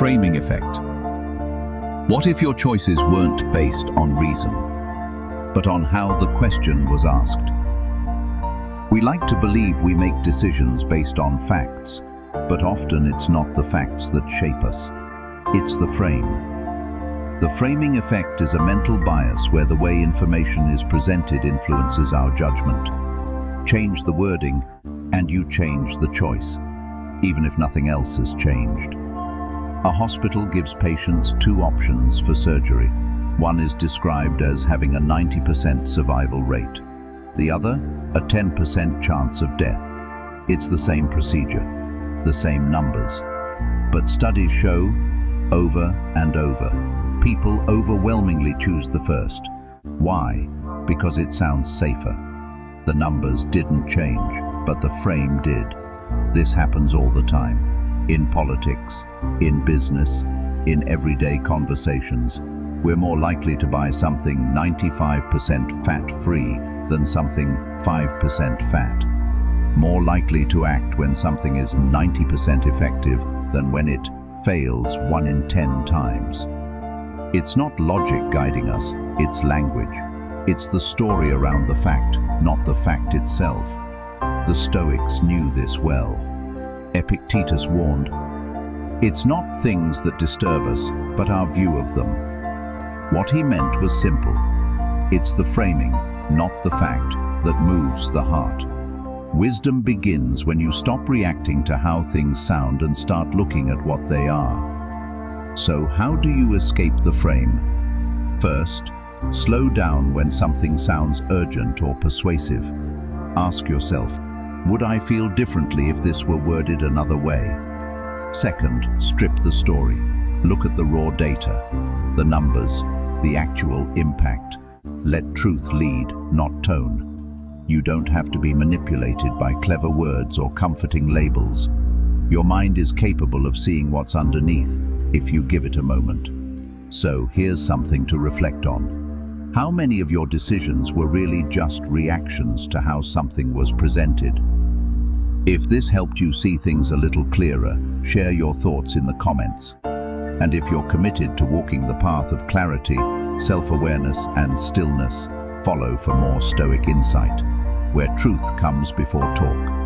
framing effect. What if your choices weren't based on reason, but on how the question was asked? We like to believe we make decisions based on facts, but often it's not the facts that shape us. It's the frame. The framing effect is a mental bias where the way information is presented influences our judgment. Change the wording, and you change the choice, even if nothing else has changed. A hospital gives patients two options for surgery. One is described as having a 90% survival rate. The other, a 10% chance of death. It's the same procedure, the same numbers. But studies show, over and over, people overwhelmingly choose the first. Why? Because it sounds safer. The numbers didn't change, but the frame did. This happens all the time. In politics, in business, in everyday conversations, we're more likely to buy something 95% fat-free than something 5% fat. More likely to act when something is 90% effective than when it fails 1 in 10 times. It's not logic guiding us, it's language. It's the story around the fact, not the fact itself. The Stoics knew this well. Epictetus warned, "It's not things that disturb us, but our view of them." What he meant was simple. It's the framing, not the fact, that moves the heart. Wisdom begins when you stop reacting to how things sound and start looking at what they are. So how do you escape the frame? First, slow down when something sounds urgent or persuasive. Ask yourself, would I feel differently if this were worded another way? Second, strip the story. Look at the raw data, the numbers, the actual impact. Let truth lead, not tone. You don't have to be manipulated by clever words or comforting labels. Your mind is capable of seeing what's underneath if you give it a moment. So here's something to reflect on. How many of your decisions were really just reactions to how something was presented? If this helped you see things a little clearer, share your thoughts in the comments. And if you're committed to walking the path of clarity, self-awareness and stillness, follow for more Stoic insight, where truth comes before talk.